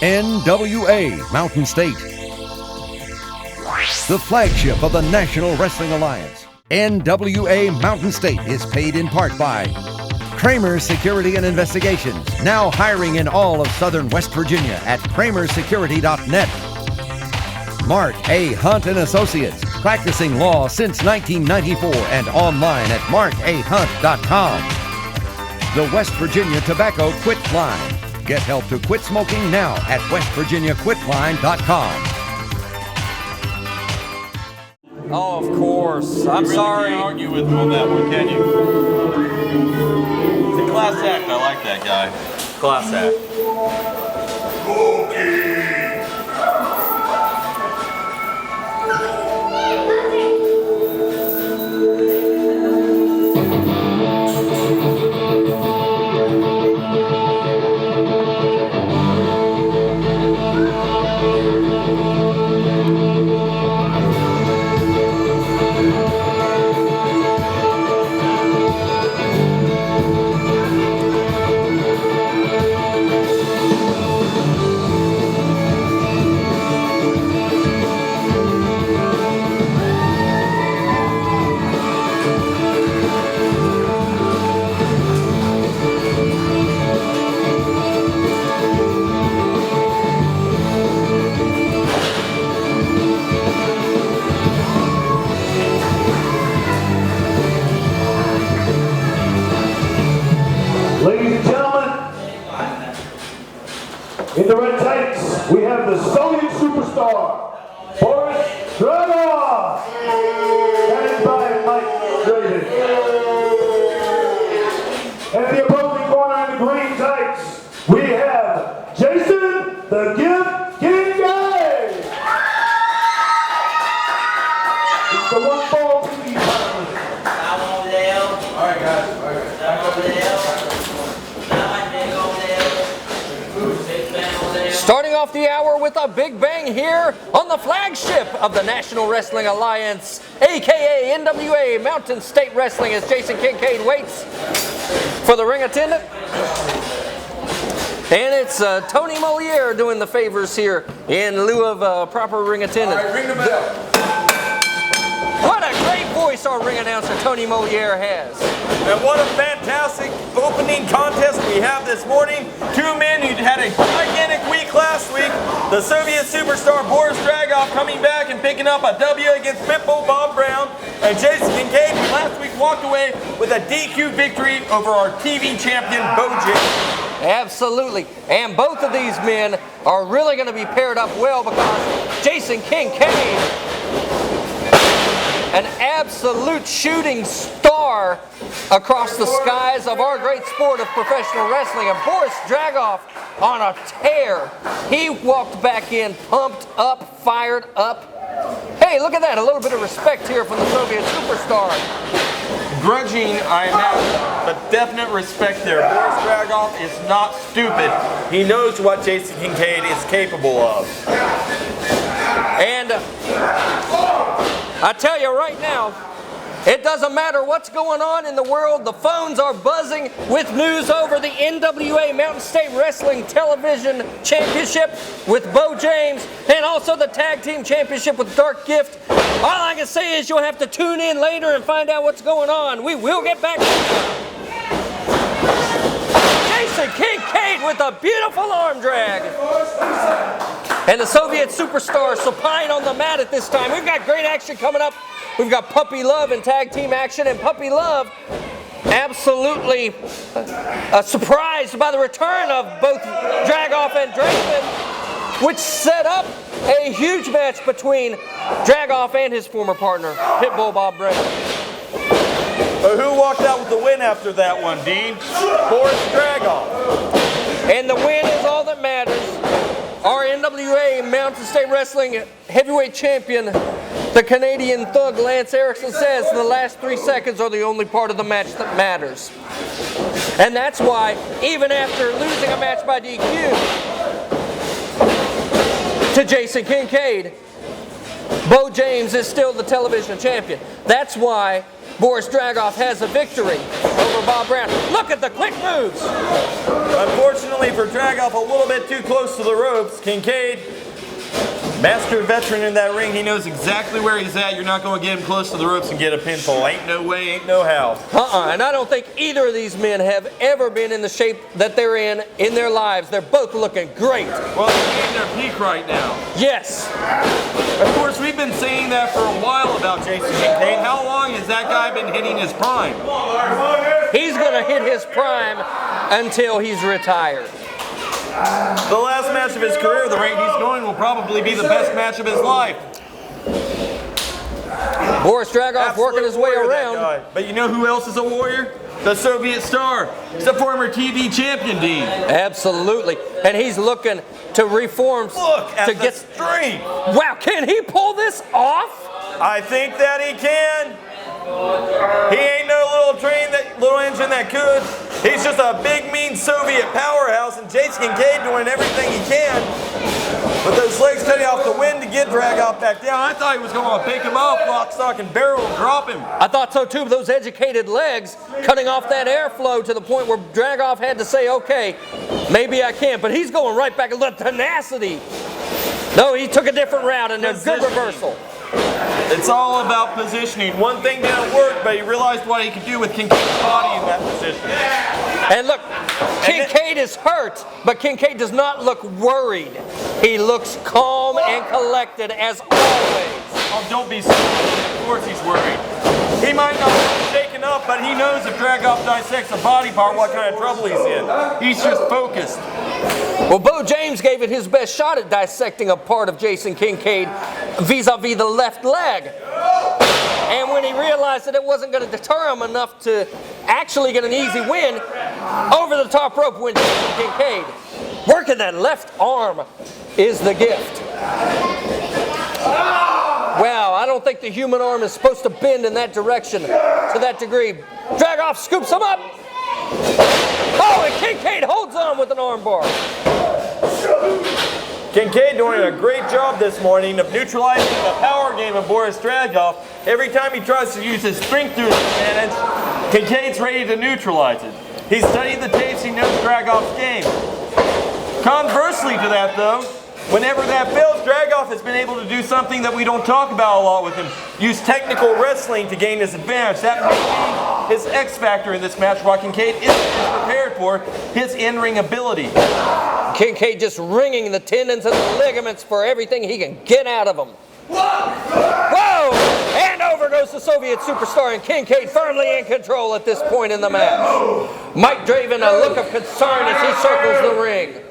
NWA Mountain State. The flagship of the National Wrestling Alliance, NWA Mountain State is paid in part by Kramer Security and Investigations, now hiring in all of southern West Virginia at kramersecurity.net. Mark A. Hunt and Associates, practicing law since 1994 and online at markahunt.com. The West Virginia Tobacco Quit Line. Get help to quit smoking now at westvirginiaquitline.com. Oh, of course. I'm sorry. You can't argue with him on that one, can you? It's a class act. I like that guy. Class act. In the red tights, we have the Soviet superstar, Boris Dragoff, and by Mike David. And in the opposing corner in the green tights, we have Jason the Gift Kincaid. It's the one ball to the All right, guys. All right. Starting off the hour with a big bang here on the flagship of the National Wrestling Alliance, aka NWA Mountain State Wrestling, as Jason Kincaid waits for the ring attendant. And it's Tony Moliere doing the favors here in lieu of a proper ring attendant. All right, ring the bell. What a great voice our ring announcer Tony Moliere has. And what a fantastic opening contest we have this morning. Two men who had a gigantic week last week. The Soviet superstar Boris Dragoff coming back and picking up a W against Pitbull Bob Brown. And Jason Kincaid, who last week walked away with a DQ victory over our TV champion, Beau. Absolutely. And both of these men are really going to be paired up well because Jason Kincaid, an absolute shooting star across the skies of our great sport of professional wrestling. And Boris Dragoff on a tear. He walked back in pumped up, fired up. Hey, look at that. A little bit of respect here from the Soviet superstar. Grudging, I have, but definite respect there. Boris Dragoff is not stupid. He knows what Jason Kincaid is capable of. And I tell you right now, it doesn't matter what's going on in the world. The phones are buzzing with news over the NWA Mountain State Wrestling Television Championship with Beau James and also the Tag Team Championship with Dark Gift. All I can say is you'll have to tune in later and find out what's going on. We will get back to you. Jason Kincaid with a beautiful arm drag. And the Soviet superstar supine on the mat at this time. We've got great action coming up. We've got Puppy Love in tag team action, and Puppy Love absolutely surprised by the return of both Dragoff and Draven, which set up a huge match between Dragoff and his former partner, Pitbull Bob Brown. Who walked out with the win after that one, Dean? Boris Dragoff. And the win is all that matters. Our NWA Mountain State Wrestling heavyweight champion, the Canadian thug Lance Erickson, says the last 3 seconds are the only part of the match that matters. And that's why, even after losing a match by DQ to Jason Kincaid, Beau James is still the television champion. That's why Boris Dragoff has a victory over Bob Brown. Look at the quick moves. Unfortunately for Dragoff, a little bit too close to the ropes. Kincaid, master veteran in that ring, he knows exactly where he's at. You're not going to get him close to the ropes and get a pinfall. Ain't no way, ain't no how. And I don't think either of these men have ever been in the shape that they're in their lives. They're both looking great. Well, they're in their peak right now. Yes. Of course, we've been saying that for a while about Jason Kincaid. How long has that guy been hitting his prime? He's going to hit his prime until he's retired. The last match of his career, the rate he's going, will probably be the best match of his life. Boris Dragoff working his way around. But you know who else is a warrior? The Soviet Star. He's a former TV champion, Dean. Absolutely. And he's looking to reform. Look at to the strength. Wow, can he pull this off? I think that he can. He ain't no little engine that could. He's just a big, mean Soviet powerhouse, and Jason Kincaid doing everything he can with those legs cutting off the wind to get Dragoff back down. I thought he was going to pick him up, lock, stock, and barrel, and drop him. I thought so too. Those educated legs cutting off that airflow to the point where Dragoff had to say, okay, maybe I can. But he's going right back. Look, tenacity. No, he took a different route, and a good reversal. It's all about positioning. One thing didn't work, but he realized what he could do with Kincaid's body in that position. And look, Kincaid is hurt, but Kincaid does not look worried. He looks calm and collected as always. Oh, don't be silly. Of course he's worried. He might not be shaken up, but he knows if Dragoff dissects a body part, what kind of trouble he's in. He's just focused. Well, Beau James gave it his best shot at dissecting a part of Jason Kincaid vis-a-vis the left leg. And when he realized that it wasn't going to deter him enough to actually get an easy win, over the top rope went Jason Kincaid. Working that left arm is the gift. Wow, I don't think the human arm is supposed to bend in that direction to that degree. Dragoff scoops him up. Oh, and Kincaid holds on with an armbar. Kincaid doing a great job this morning of neutralizing the power game of Boris Dragoff. Every time he tries to use his strength to his advantage, Kincaid's ready to neutralize it. He's studied the tapes, he knows Dragoff's game. Conversely to that though, whenever that fails, Dragoff has been able to do something that we don't talk about a lot with him. Use technical wrestling to gain his advantage. That may be his X factor in this match, while Kincaid isn't prepared for his in-ring ability. Kincaid just wringing the tendons and the ligaments for everything he can get out of them. Whoa! And over goes the Soviet superstar, and Kincaid firmly in control at this point in the match. Mike Draven, a look of concern as he circles the ring.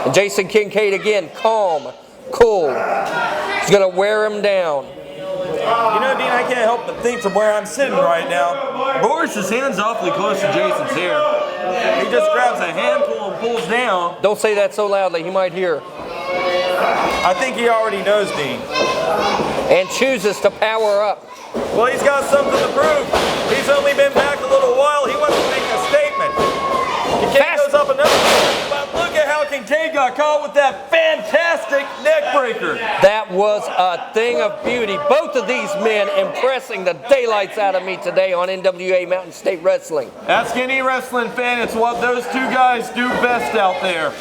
And Jason Kincaid again, calm, cool. He's going to wear him down. You know, Dean, I can't help but think from where I'm sitting right now, Boris's hand's awfully close to Jason's hair. He just grabs a handful and pulls down. Don't say that so loudly, he might hear. I think he already knows, Dean. And chooses to power up. Well, he's got something to prove. He's only been back a little while. He wants to make a statement. Kincaid goes up another one, but look at how Kincaid got caught with that fantastic neck breaker. That was a thing of beauty. Both of these men impressing the daylights out of me today on NWA Mountain State Wrestling. Ask any wrestling fan, it's what those two guys do best out there.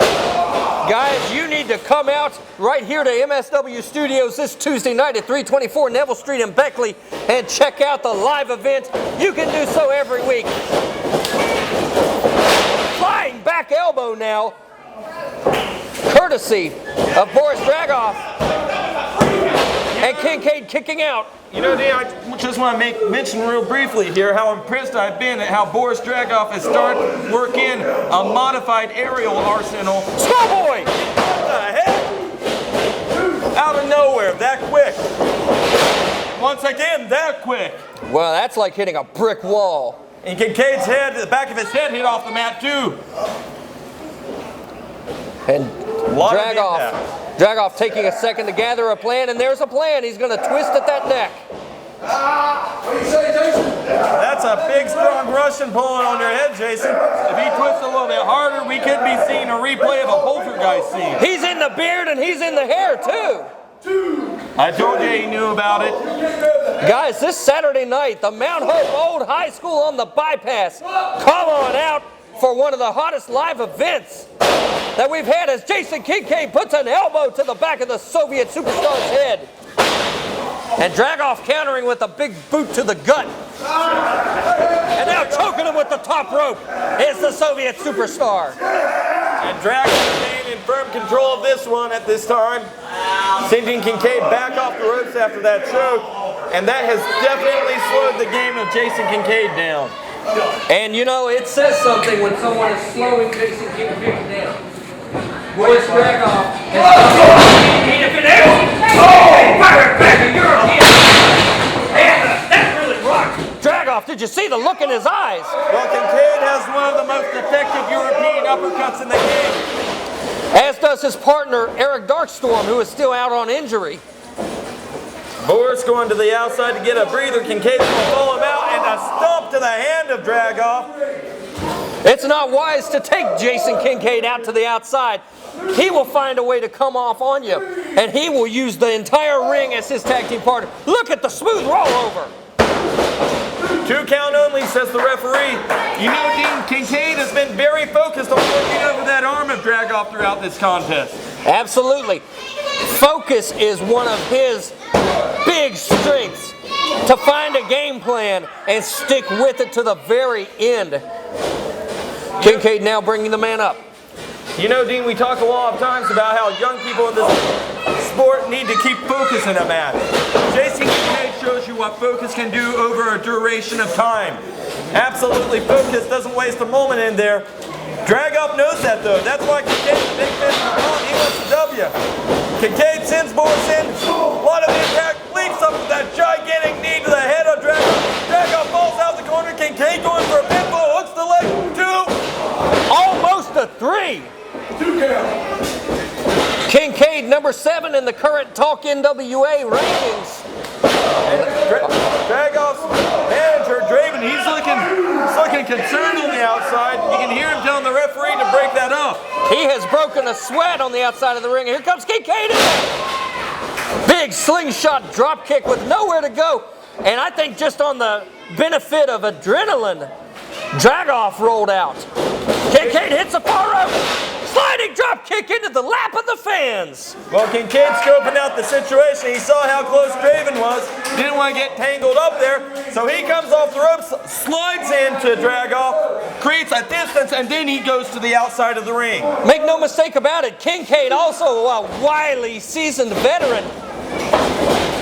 Guys, you need to come out right here to MSW Studios this Tuesday night at 324 Neville Street in Beckley and check out the live event. You can do so every week. Flying back elbow now, courtesy of Boris Dragoff, and Kincaid kicking out. You know, Dan, I just want to mention real briefly here how impressed I've been at how Boris Dragoff has started to work in a modified aerial arsenal. Schoolboy! What the heck? Out of nowhere, that quick. Once again, that quick. Well, that's like hitting a brick wall. And Kincaid's head, the back of his head hit off the mat too. And Dragoff taking a second to gather a plan, and there's a plan. He's going to twist at that neck. What do you say, Jason? That's a big, strong Russian pulling on your head, Jason. If he twists a little bit harder, we could be seeing a replay of a poltergeist scene. He's in the beard and he's in the hair too. I told you he knew about it. Guys, this Saturday night, the Mount Hope Old High School on the bypass. Come on out for one of the hottest live events that we've had as Jason Kincaid puts an elbow to the back of the Soviet superstar's head. And Dragoff countering with a big boot to the gut. And now choking him with the top rope is the Soviet superstar. And Dragoff staying in firm control of this one at this time. Sending Kincaid back off the ropes after that choke. And that has definitely slowed the game of Jason Kincaid down. And you know, it says something when someone is slowing Jason Kincaid down. Boris Dragoff has if it is. Oh, fire back to European. And that really rocked. Dragoff, did you see the look in his eyes? Well, Kincaid has one of the most effective European uppercuts in the game. As does his partner, Eric Darkstorm, who is still out on injury. Boris going to the outside to get a breather. Kincaid will pull him out, and a stomp to the hand of Dragoff. It's not wise to take Jason Kincaid out to the outside. He will find a way to come off on you, and he will use the entire ring as his tag team partner. Look at the smooth rollover. 2 count only, says the referee. You know, Dean, Kincaid has been very focused on working over that arm of Dragoff throughout this contest. Absolutely. Focus is one of his big strengths, to find a game plan and stick with it to the very end. Kincaid now bringing the man up. You know, Dean, we talk a lot of times about how young people in this sport need to keep focus in a match. Jason Kincaid shows you what focus can do over a duration of time. Absolutely focused, doesn't waste a moment in there. Dragoff knows that, though. That's why Kincaid's a big fan of the he wants the W. Kincaid sends Boris in. A lot of impact. Leaps up with that gigantic knee to the head of Dragoff. Dragoff falls out the corner. Kincaid going for a pinfall. Hooks the leg. 2. Almost a 3. 2 count. Kincaid, number 7 in the current Talk NWA rankings. Dragoff's manager, Draven, he's looking concerned on the outside. You can hear him telling the referee to break that up. He has broken a sweat on the outside of the ring. Here comes Kincaid in. Big slingshot drop kick with nowhere to go. And I think just on the benefit of adrenaline, Dragoff rolled out. Kincaid hits a far rope. Sliding drop kick into the lap of the fans. Well, Kincaid scoping out the situation. He saw how close Draven was. Didn't want to get tangled up there. So he comes off the ropes, slides into Dragoff, creates a distance, and then he goes to the outside of the ring. Make no mistake about it, Kincaid also a wily, seasoned veteran.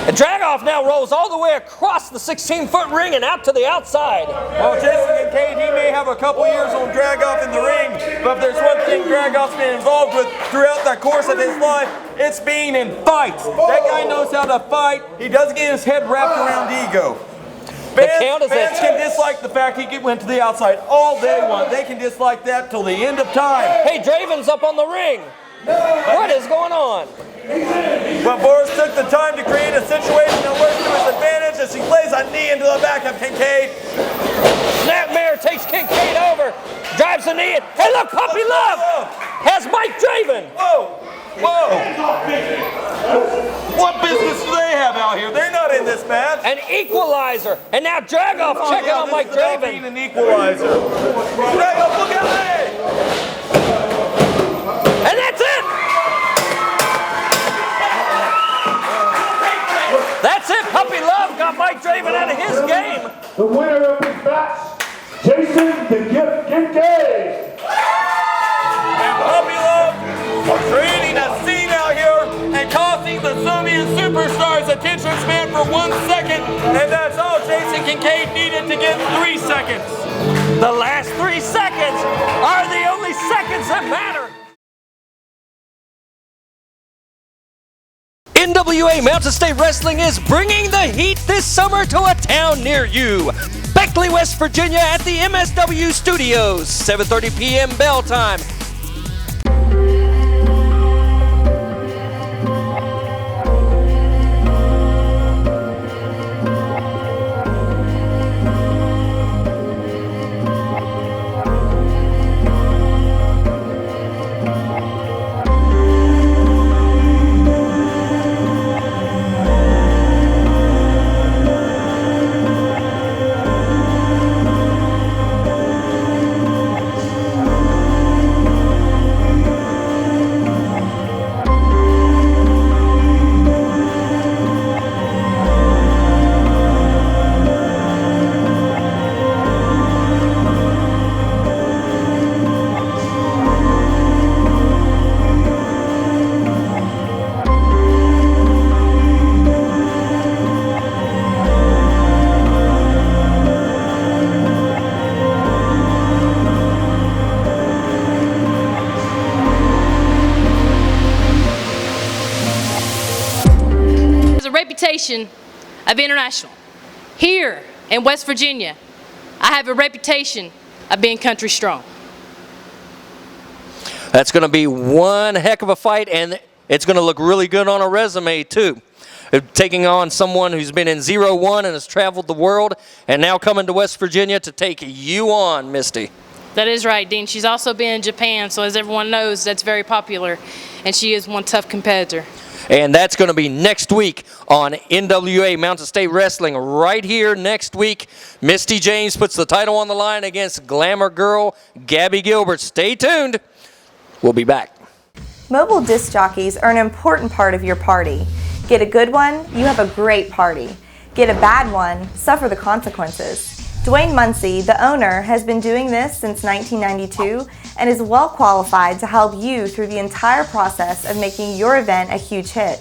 And Dragoff now rolls all the way across the 16-foot ring and out to the outside. Well, Jason Kincaid, he may have a couple years on Dragoff in the ring, but if there's one thing Dragoff's been involved with throughout the course of his life, it's being in fights. That guy knows how to fight. He doesn't get his head wrapped around ego. Fans can dislike the fact he went to the outside all they want. They can dislike that till the end of time. Hey, Draven's up on the ring. What is going on? But Boris took the time to create a situation that works to his advantage as he lays a knee into the back of Kincaid. Snapmare takes Kincaid over, drives the knee in. Hey, look, Puppy Love has Mike Draven. Whoa, whoa. What business do they have out here? They're not in this match. An equalizer. And now Dragoff checking on Mike Draven. Being an equalizer. Dragoff, look at that. And that's it. That's it. Puppy Love got Mike Draven out of his game. The winner of this match, Jason "The Gift" Kincaid. And Puppy Love creating a scene out here and costing the Soviet superstars attention span for 1 second. And that's all Jason Kincaid needed to get 3 seconds. The last 3 seconds are the only seconds that matter. NWA Mountain State Wrestling is bringing the heat this summer to a town near you. Beckley, West Virginia at the MSW Studios, 7:30 p.m. bell time. reputation of international. Here in West Virginia, I have a reputation of being country strong. That's going to be one heck of a fight, and it's going to look really good on a resume, too. Taking on someone who's been in 0-1 and has traveled the world, and now coming to West Virginia to take you on, Misty. That is right, Dean. She's also been in Japan, so as everyone knows, that's very popular, and she is one tough competitor. And that's going to be next week on NWA Mountain State Wrestling. Right here next week, Misty James puts the title on the line against Glamour Girl Gabby Gilbert. Stay tuned. We'll be back. Mobile disc jockeys are an important part of your party. Get a good one, you have a great party. Get a bad one, suffer the consequences. Dwayne Muncie, the owner, has been doing this since 1992 and is well qualified to help you through the entire process of making your event a huge hit.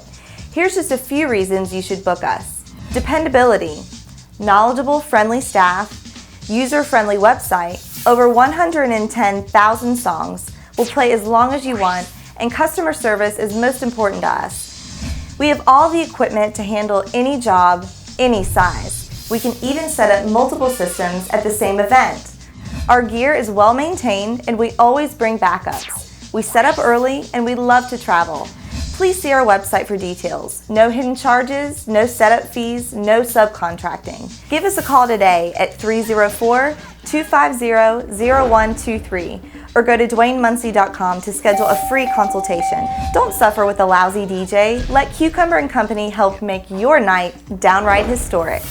Here's just a few reasons you should book us. Dependability, knowledgeable, friendly staff, user-friendly website, over 110,000 songs, will play as long as you want, and customer service is most important to us. We have all the equipment to handle any job, any size. We can even set up multiple systems at the same event. Our gear is well maintained and we always bring backups. We set up early and we love to travel. Please see our website for details. No hidden charges, no setup fees, no subcontracting. Give us a call today at 304-250-0123 or go to DwayneMuncie.com to schedule a free consultation. Don't suffer with a lousy DJ. Let Cucumber & Company help make your night downright historic.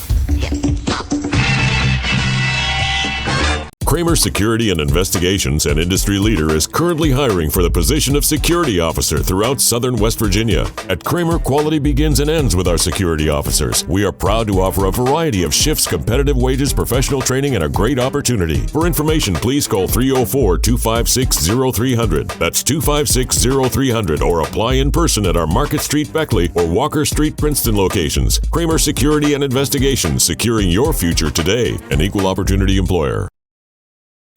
Kramer Security and Investigations, an industry leader, is currently hiring for the position of security officer throughout southern West Virginia. At Kramer, quality begins and ends with our security officers. We are proud to offer a variety of shifts, competitive wages, professional training, and a great opportunity. For information, please call 304-256-0300. That's 256-0300, or apply in person at our Market Street Beckley or Walker Street Princeton locations. Kramer Security and Investigations, securing your future today. An equal opportunity employer.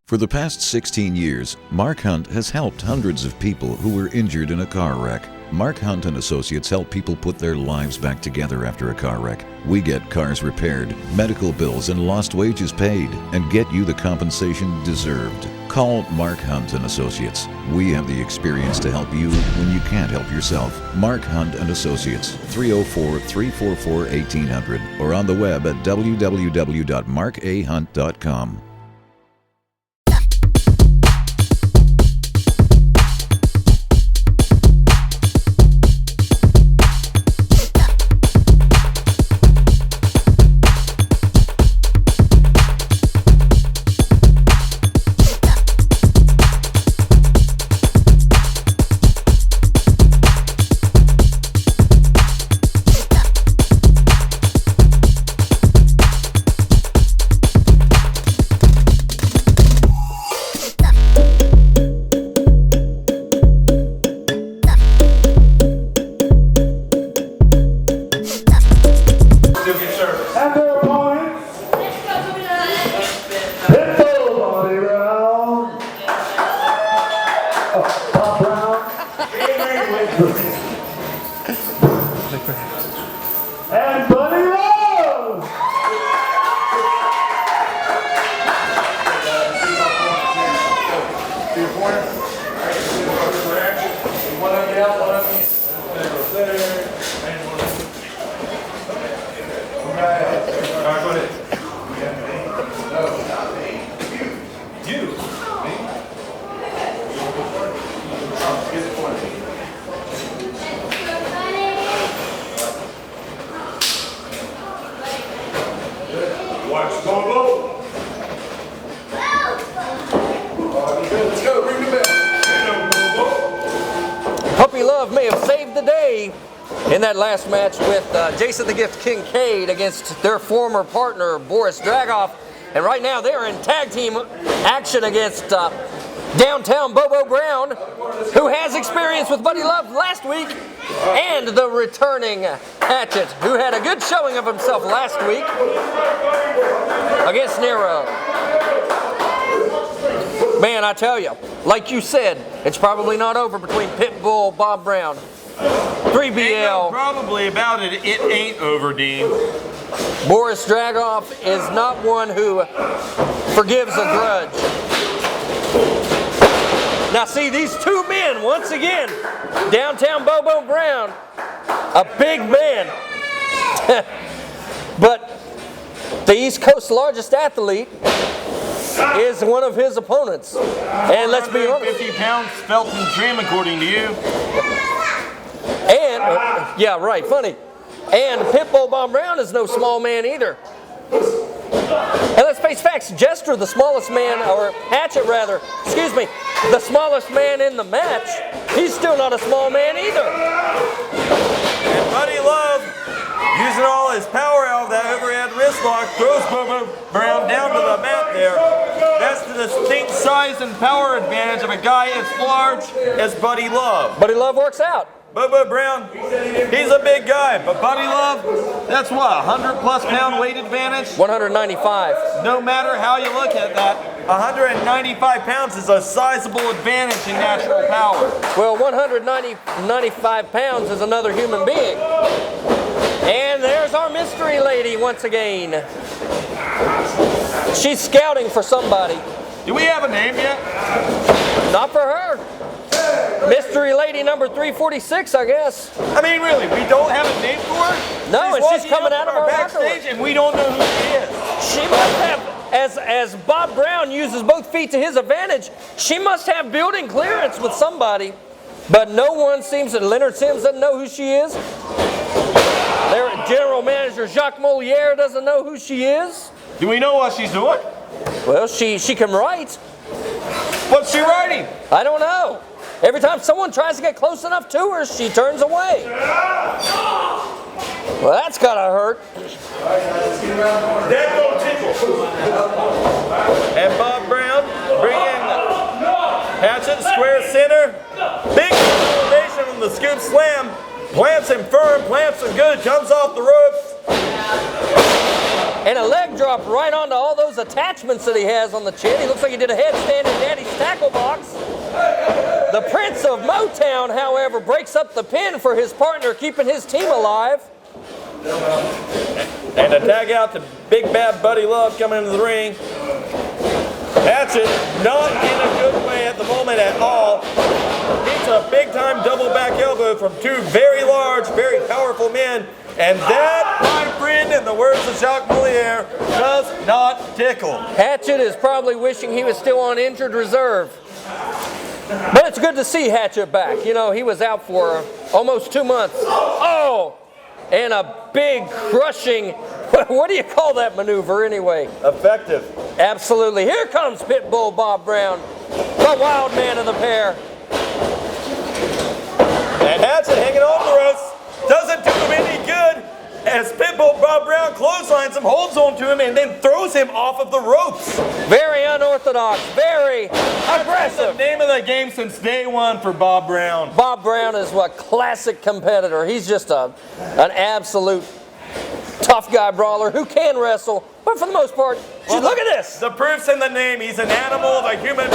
For the past 16 years, Mark Hunt has helped hundreds of people who were injured in a car wreck. Mark Hunt and Associates help people put their lives back together after a car wreck. We get cars repaired, medical bills and lost wages paid, and get you the compensation deserved. Call Mark Hunt and Associates. We have the experience to help you when you can't help yourself. Mark Hunt and Associates, 304-344-1800, or on the web at www.markahunt.com. And Buddy Rose! Watch Bobo. Let's go, ring the bell. Puppy Love may have saved the day in that last match with Jason the Gift Kincaid against their former partner, Boris Dragoff. And right now they're in tag team action against downtown Bobo Brown, who has experience with Buddy Love last week, and the returning Hatchet, who had a good showing of himself last week against Nero. Man, I tell you, like you said, it's probably not over between Pitbull, Bob Brown, Ain't no 3BL. probably about it. It ain't over, Dean. Boris Dragoff is not one who forgives a grudge. Now see, these two men, once again, downtown Bobo Brown, a big man. But the East Coast's largest athlete is one of his opponents. And let's be honest. 50 pounds felt and trim, according to you. And, yeah, right, funny. And Pitbull Bob Brown is no small man either. And let's face facts, Jester, the smallest man, or Hatchet rather, excuse me, the smallest man in the match, he's still not a small man either. And Buddy Love, using all his power out of that overhead wrist lock, throws Bobo Brown down to the mat there. That's the distinct size and power advantage of a guy as large as Buddy Love. Buddy Love works out. Bobo Brown, he's a big guy, but Buddy Love, that's what, 100+ pound weight advantage? 195. No matter how you look at that, 195 pounds is a sizable advantage in natural power. Well, 195 pounds is another human being. And there's our mystery lady once again. She's scouting for somebody. Do we have a name yet? Not for her. Mystery lady number 346, I guess. I mean, really, we don't have a name for her? No, and she's walking coming up out of from our backstage and we don't know who she is. She must have, as Bob Brown uses both feet to his advantage, she must have building clearance with somebody. But no one seems to, Leonard Sims doesn't know who she is. Their general manager Jacques Moliere doesn't know who she is. Do we know what she's doing? Well, she can write. What's she writing? I don't know. Every time someone tries to get close enough to her, she turns away. Well, that's gotta hurt. And Bob Brown bringing Hatchet square center. Big elevation on the scoop slam. Plants him firm, plants him good, comes off the ropes. And a leg drop right onto all those attachments that he has on the chin. He looks like he did a headstand in Daddy's tackle box. The Prince of Motown, however, breaks up the pin for his partner, keeping his team alive. And a tag out to Big Bad Buddy Love coming into the ring. Hatchet not in a good way at the moment at all. It's a big time double back elbow from two very large, very powerful men. And that, my friend, in the words of Jacques Moliere, does not tickle. Hatchet is probably wishing he was still on injured reserve. But it's good to see Hatchet back. You know, he was out for almost 2 months. Oh! And a big crushing, what do you call that maneuver anyway? Effective. Absolutely. Here comes Pitbull Bob Brown, the wild man of the pair. And Hatchet hanging on the ropes. Doesn't do him any good as Pitbull Bob Brown clotheslines him, holds on to him, and then throws him off of the ropes. Very unorthodox, very aggressive. That's the name of the game since day one for Bob Brown. Bob Brown is a classic competitor. He's just an absolute tough guy brawler who can wrestle, but for the most part, look at this. The proof's in the name. He's an animal of a human.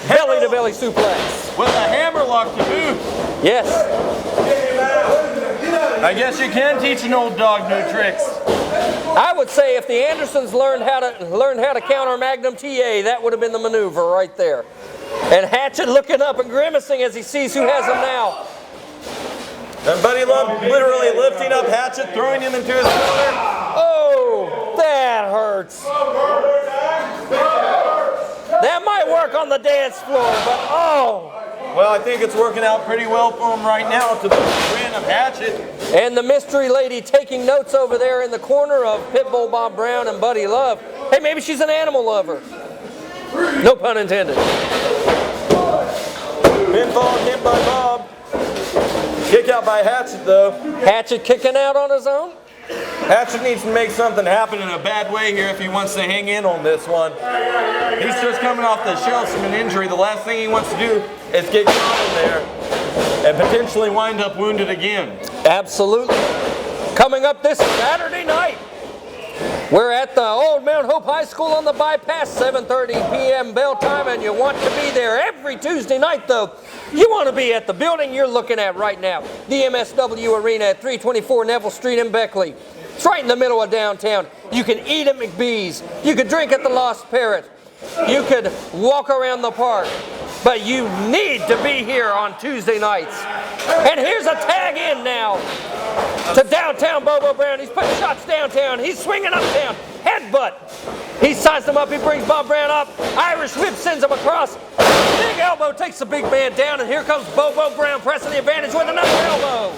Belly-to-belly suplex. With a hammerlock to boot. Yes. I guess you can teach an old dog new tricks. I would say if the Andersons learned how to counter Magnum TA, that would have been the maneuver right there. And Hatchet looking up and grimacing as he sees who has him now. And Buddy Love literally lifting up Hatchet, throwing him into his corner. Oh, that hurts. That might work on the dance floor, but oh. Well, I think it's working out pretty well for him right now to the grin of Hatchet. And the mystery lady taking notes over there in the corner of Pitbull Bob Brown and Buddy Love. Hey, maybe she's an animal lover. No pun intended. Pinfall hit by Bob. Kick out by Hatchet, though. Hatchet kicking out on his own? Hatchet needs to make something happen in a bad way here if he wants to hang in on this one. He's just coming off the shelves from an injury. The last thing he wants to do is get caught in there and potentially wind up wounded again. Absolutely. Coming up this Saturday night, We're at the Old Mount Hope High School on the bypass, 7:30 p.m. bell time, and you want to be there every Tuesday night, though. You want to be at the building you're looking at right now, the MSW Arena at 324 Neville Street in Beckley. It's right in the middle of downtown. You can eat at McBee's. You could drink at the Lost Parrot. You could walk around the park. But you need to be here on Tuesday nights. And here's a tag in now to downtown Bobo Brown. He's putting shots downtown. He's swinging uptown. Headbutt. He sized him up. He brings Bob Brown up. Irish whip sends him across. Big elbow takes the big man down. And here comes Bobo Brown pressing the advantage with another elbow.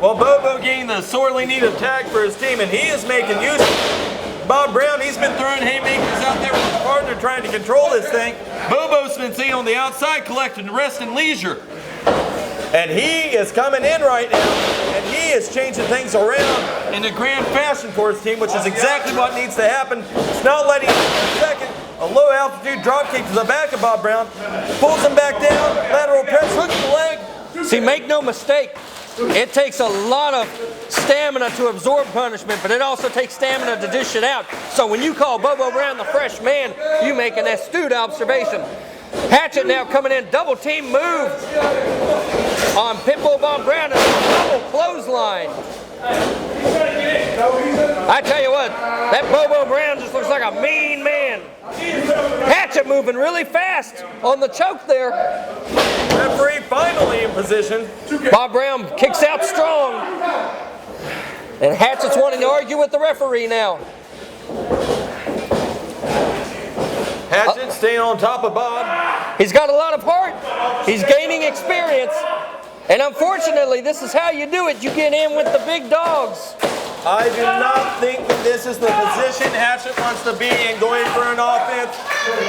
Well, Bobo gained the sorely needed tag for his team, and he is making use of it. Bob Brown, he's been throwing haymakers out there with his partner trying to control this thing. Bobo's been sitting on the outside collecting rest and leisure. And he is coming in right now, and he is changing things around in a grand fashion for his team, which is exactly what needs to happen. It's not letting him in a second. A low altitude drop kick to the back of Bob Brown. Pulls him back down, lateral press, hooks the leg. See, make no mistake, it takes a lot of stamina to absorb punishment, but it also takes stamina to dish it out. So when you call Bobo Brown the fresh man, you make an astute observation. Hatchet now coming in, double team move on Pitbull Bob Brown, and a double clothesline. I tell you what, that Bobo Brown just looks like a mean man. Hatchet moving really fast on the choke there. Referee finally in position. Bob Brown kicks out strong. And Hatchet's wanting to argue with the referee now. Hatchet staying on top of Bob. He's got a lot of heart. He's gaining experience. And unfortunately, this is how you do it. You get in with the big dogs. I do not think that this is the position Hatchet wants to be in going for an offense.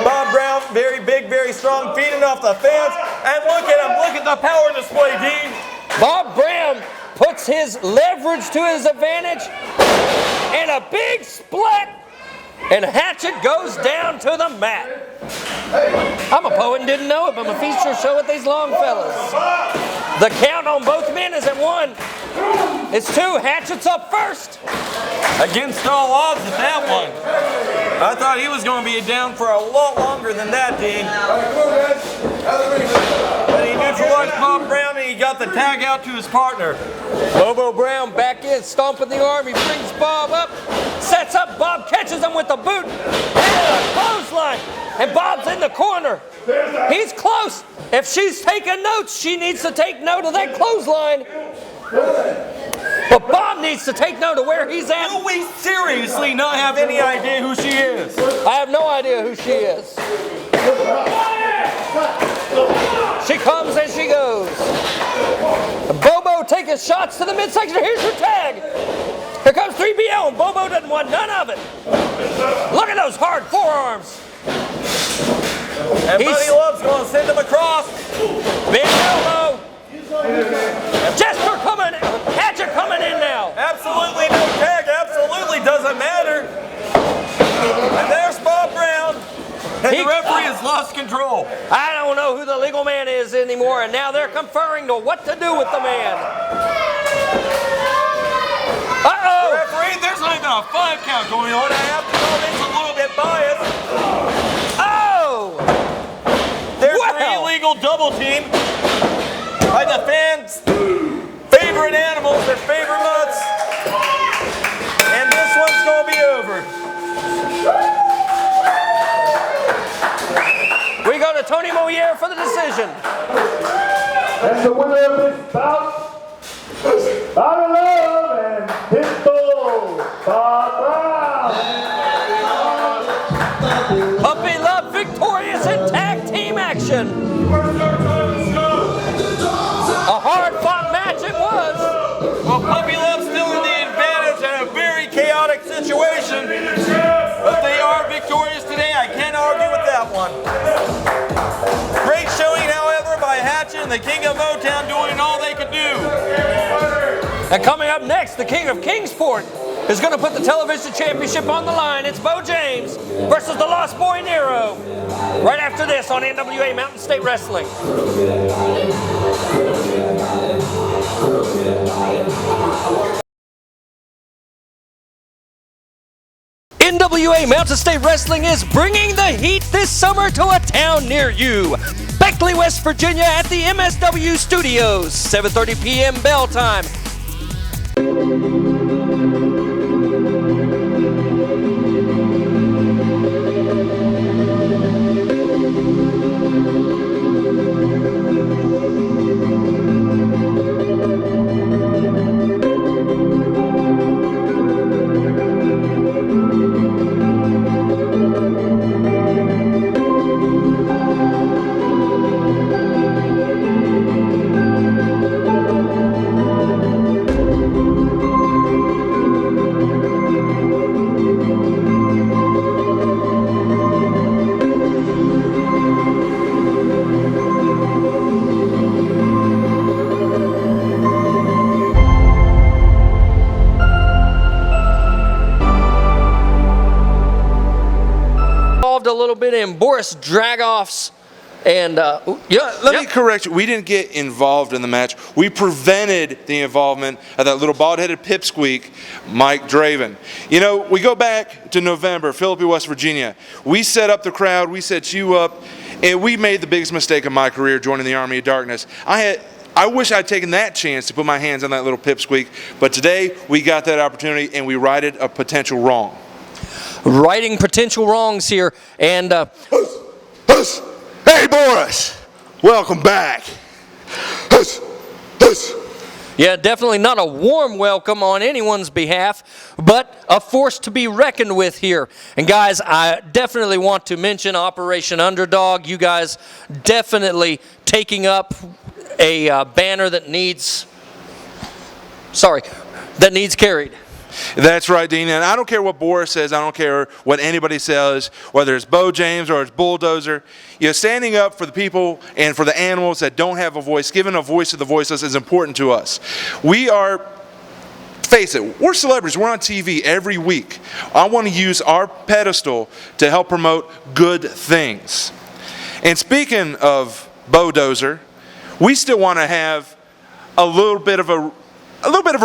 Bob Brown, very big, very strong, feeding off the fence. And look at him, look at the power display, Dean. Bob Brown puts his leverage to his advantage. And a big split. And Hatchet goes down to the mat. I'm a poet and didn't know it, but my feature show with these long fellas. The count on both men is at 1. It's 2. Hatchet's up first. Against all odds at that one. I thought he was going to be down for a lot longer than that, Dean. But he neutralized Bob Brown and he got the tag out to his partner. Bobo Brown back in, stomping the arm. He brings Bob up, sets up. Bob catches him with the boot. And a clothesline. And Bob's in the corner. He's close. If she's taking notes, she needs to take note of that clothesline. But Bob needs to take note of where he's at. Do we seriously not have any idea who she is? I have no idea who she is. She comes and she goes. Bobo taking shots to the midsection. Here's her tag. Here comes 3BL, and Bobo doesn't want none of it. Look at those hard forearms. And Buddy Love's going to send him across. Big elbow. Jester coming in. Hatchet coming in now. Absolutely no tag. Absolutely doesn't matter. And there's Bob Brown. And the referee has lost control. I don't know who the legal man is anymore, and now they're conferring to what to do with the man. Uh-oh. The referee, there's not even a 5 count going on. I have to call this a little bit biased. Oh! There's an illegal double team by the fans' favorite animals, their favorite mutts. And this one's going to be over. We go to Tony Moyer for the decision. And the winner of this bout, out of love and Pitbull, Bob Brown. Puppy Love victorious in tag team action. A hard-fought match it was. Well, Puppy Love's still in the advantage in a very chaotic situation. But they are victorious today. I can't argue with that one. Great showing, however, by Hatchet and the King of Motown doing all they could do. And coming up next, the King of Kingsport is going to put the television championship on the line. It's Beau James versus the Lost Boy Nero. Right after this on NWA Mountain State Wrestling. NWA Mountain State Wrestling is bringing the heat this summer to a town near you. Beckley, West Virginia at the MSW Studios, 7:30 p.m. bell time. A little bit in Boris Dragoff's and let me correct you. We didn't get involved in the match. We prevented the involvement of that little bald-headed pipsqueak, Mike Draven. You know, we go back to November, Philippi, West Virginia. We set up the crowd, we set you up, and we made the biggest mistake of my career joining the Army of Darkness. I wish I'd taken that chance to put my hands on that little pipsqueak, but today we got that opportunity and we righted a potential wrong. Righting potential wrongs here, and Hey Boris, welcome back. Yeah, definitely not a warm welcome on anyone's behalf, but a force to be reckoned with here. And guys, I definitely want to mention Operation Underdog. You guys definitely taking up a banner that needs carried. That's right, Dean. And I don't care what Boris says. I don't care what anybody says, whether it's Beau James or it's Bulldozer. You know, standing up for the people and for the animals that don't have a voice, giving a voice to the voiceless is important to us. We are, face it, we're celebrities. We're on TV every week. I want to use our pedestal to help promote good things. And speaking of Bulldozer, we still want to have a little bit of a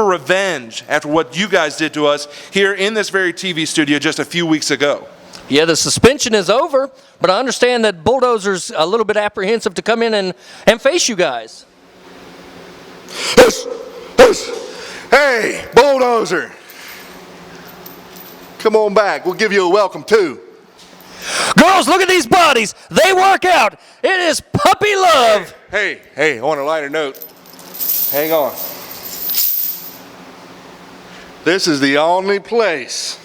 revenge after what you guys did to us here in this very TV studio just a few weeks ago. Yeah, the suspension is over, but I understand that Bulldozer's a little bit apprehensive to come in and face you guys. Hey, Bulldozer. Come on back. We'll give you a welcome too. Girls, look at these bodies. They work out. It is puppy love. Hey, on a lighter note, hang on. This is the only place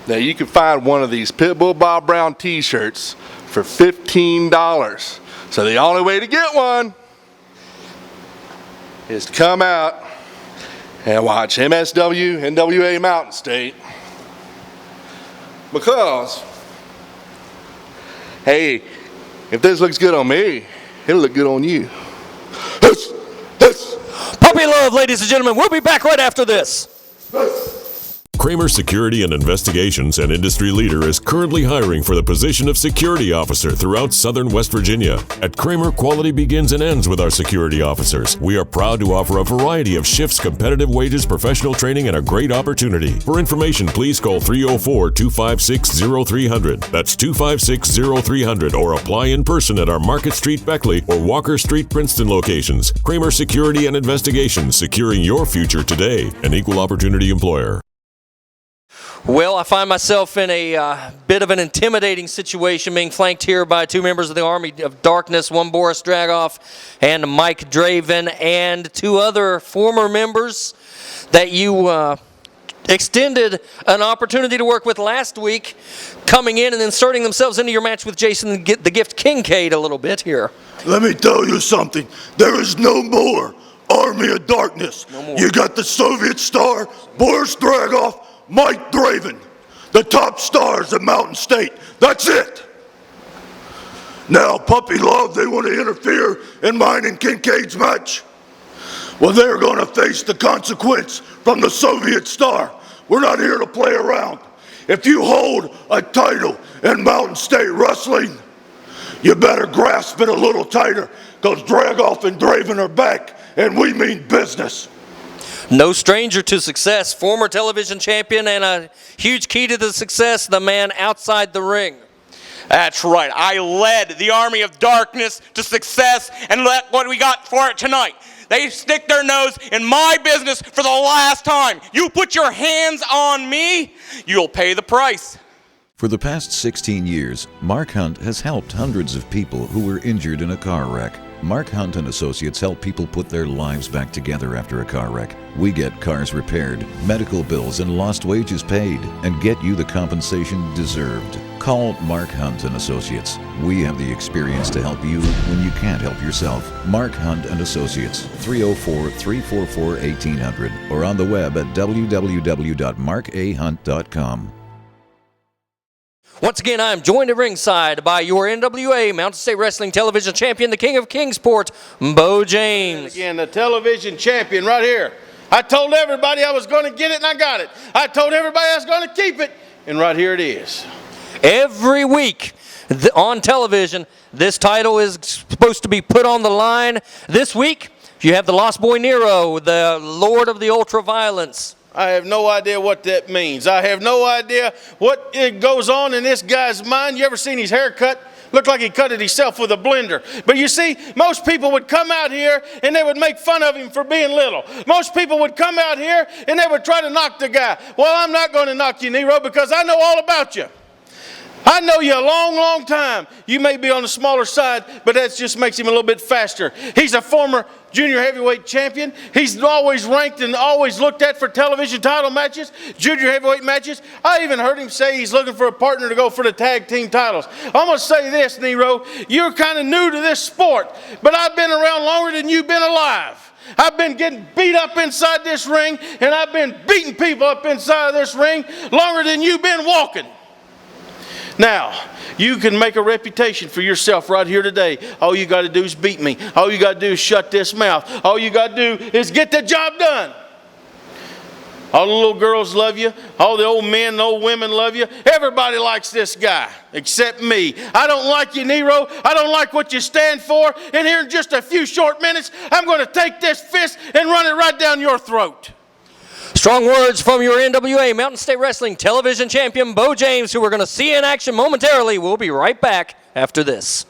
that you can find one of these Pitbull Bob Brown t-shirts for $15. So the only way to get one is to come out and watch MSW NWA Mountain State. Because, hey, if this looks good on me, it'll look good on you. Puppy love, ladies and gentlemen. We'll be back right after this. Kramer Security and Investigations, an industry leader, is currently hiring for the position of security officer throughout southern West Virginia. At Kramer, quality begins and ends with our security officers. We are proud to offer a variety of shifts, competitive wages, professional training, and a great opportunity. For information, please call 304-256-0300. That's 256-0300, or apply in person at our Market Street Beckley or Walker Street Princeton locations. Kramer Security and Investigations, securing your future today. An equal opportunity employer. Well, I find myself in a bit of an intimidating situation, being flanked here by two members of the Army of Darkness, one Boris Dragoff and Mike Draven, and two other former members that you extended an opportunity to work with last week, coming in and inserting themselves into your match with Jason the Gift Kincaid a little bit here. Let me tell you something. There is no more Army of Darkness. No more. You got the Soviet star, Boris Dragoff, Mike Draven, the top stars of Mountain State. That's it. Now, Puppy Love, they want to interfere in mine and Kincaid's match. Well, they're going to face the consequence from the Soviet star. We're not here to play around. If you hold a title in Mountain State Wrestling, you better grasp it a little tighter, because Dragoff and Draven are back, and we mean business. No stranger to success, former television champion and a huge key to the success, the man outside the ring. That's right. I led the army of darkness to success, and look what we got for it tonight. They stick their nose in my business for the last time. You put your hands on me, you'll pay the price. For the past 16 years, Mark Hunt has helped hundreds of people who were injured in a car wreck. Mark Hunt and Associates help people put their lives back together after a car wreck. We get cars repaired, medical bills and lost wages paid, and get you the compensation deserved. Call Mark Hunt and Associates. We have the experience to help you when you can't help yourself. Mark Hunt and Associates, 304-344-1800, or on the web at www.markahunt.com. Once again, I am joined at ringside by your NWA Mountain State Wrestling Television Champion, the King of Kingsport, Beau James. And again, the television champion right here. I told everybody I was going to get it, and I got it. I told everybody I was going to keep it, and right here it is. Every week on television, this title is supposed to be put on the line. This week, you have the Lost Boy Nero, the Lord of the Ultraviolence. I have no idea what that means. I have no idea what goes on in this guy's mind. You ever seen his haircut? Looked like he cut it himself with a blender. But you see, most people would come out here and they would make fun of him for being little. Most people would come out here and they would try to knock the guy. Well, I'm not going to knock you, Nero, because I know all about you. I know you a long, long time. You may be on the smaller side, but that just makes him a little bit faster. He's a former junior heavyweight champion. He's always ranked and always looked at for television title matches, junior heavyweight matches. I even heard him say he's looking for a partner to go for the tag team titles. I'm going to say this, Nero. You're kind of new to this sport, but I've been around longer than you've been alive. I've been getting beat up inside this ring, and I've been beating people up inside of this ring longer than you've been walking. Now, you can make a reputation for yourself right here today. All you got to do is beat me. All you got to do is shut this mouth. All you got to do is get the job done. All the little girls love you. All the old men and old women love you. Everybody likes this guy, except me. I don't like you, Nero. I don't like what you stand for. And here in just a few short minutes, I'm going to take this fist and run it right down your throat. Strong words from your NWA Mountain State Wrestling Television Champion, Beau James, who we're going to see in action momentarily. We'll be right back after this.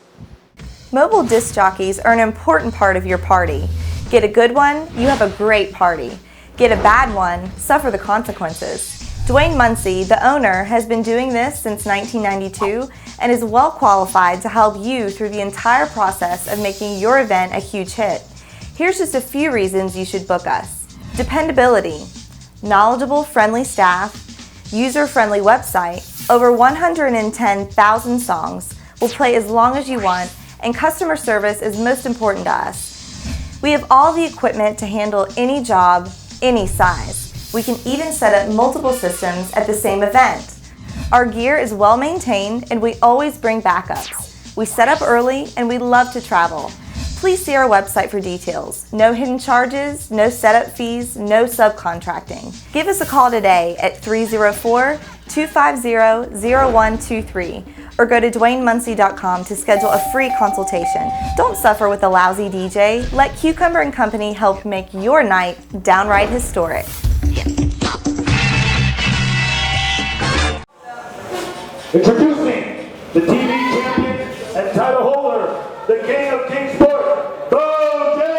Mobile disc jockeys are an important part of your party. Get a good one, you have a great party. Get a bad one, suffer the consequences. Dwayne Muncie, the owner, has been doing this since 1992 and is well qualified to help you through the entire process of making your event a huge hit. Here's just a few reasons you should book us. Dependability. Knowledgeable, friendly staff, user-friendly website, over 110,000 songs, will play as long as you want, and customer service is most important to us. We have all the equipment to handle any job, any size. We can even set up multiple systems at the same event. Our gear is well maintained and we always bring backups. We set up early and we love to travel. Please see our website for details. No hidden charges, no setup fees, no subcontracting. Give us a call today at 304-250-0123 or go to DwayneMuncie.com to schedule a free consultation. Don't suffer with a lousy DJ. Let Cucumber & Company help make your night downright historic. Introducing the TV champion and title holder, the King of Kingsport, Beau James.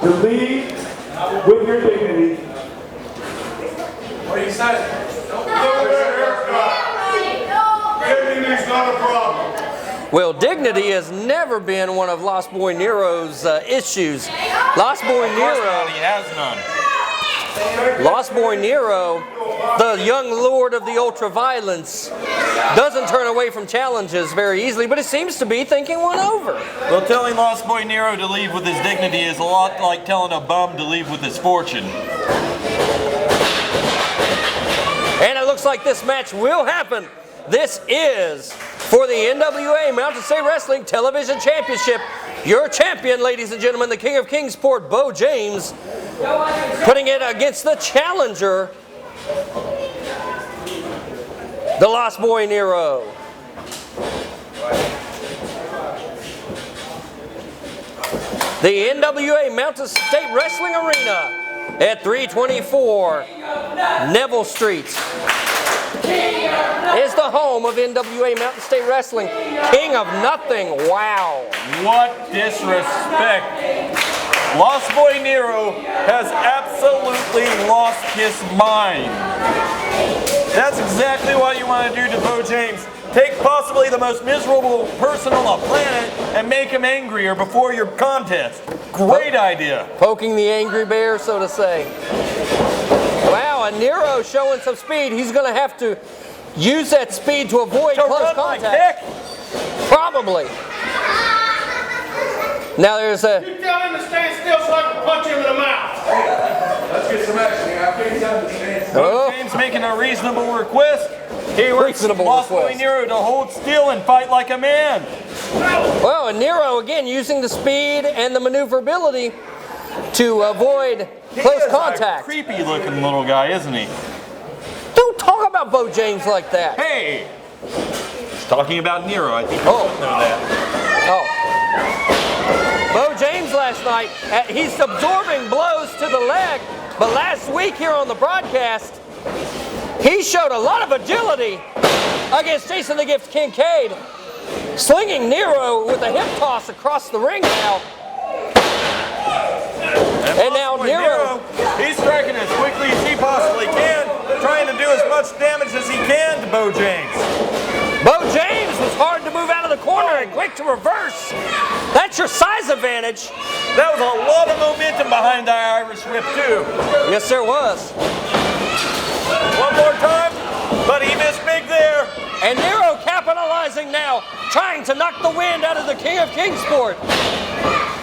to lead with your dignity. What do you say? Don't look at haircut. Dignity's not a problem. Well, dignity has never been one of Lost Boy Nero's issues. Lost Boy Nero, He has none. Lost Boy Nero, the young lord of the ultraviolence, doesn't turn away from challenges very easily, but it seems to be thinking one over. Well, telling Lost Boy Nero to leave with his dignity is a lot like telling a bum to leave with his fortune. And it looks like this match will happen. This is for the NWA Mountain State Wrestling Television Championship. Your champion, ladies and gentlemen, the King of Kingsport, Beau James, putting it against the challenger, the Lost Boy Nero. The NWA Mountain State Wrestling Arena at 324 Neville Street is the home of NWA Mountain State Wrestling. King of Nothing. Wow. What disrespect. Lost Boy Nero has absolutely lost his mind. That's exactly what you want to do to Beau James. Take possibly the most miserable person on the planet and make him angrier before your contest. Great idea. Poking the angry bear, so to say. Wow, and Nero showing some speed. He's going to have to use that speed to avoid close contact. Probably. Now there's a... You tell him to stand still so I can punch him in the mouth. Let's get some action here. I think he's on the stand. Beau James making a reasonable request. He wants Lost Boy Nero to hold still and fight like a man. Well, and Nero again using the speed and the maneuverability to avoid close contact. A creepy looking little guy, isn't he? Don't talk about Beau James like that. Hey! He's talking about Nero. I think you both know that. Oh. Beau James last night, he's absorbing blows to the leg, but last week here on the broadcast, he showed a lot of agility against Jason the Gift Kincaid, slinging Nero with a hip toss across the ring now. And now Nero, he's striking as quickly as he possibly can, trying to do as much damage as he can to Beau James. Beau James was hard to move out of the corner and quick to reverse. That's your size advantage. That was a lot of momentum behind the Irish whip too. Yes, there was. One more time, but he missed big there. And Nero capitalizing now, trying to knock the wind out of the King of Kingsport.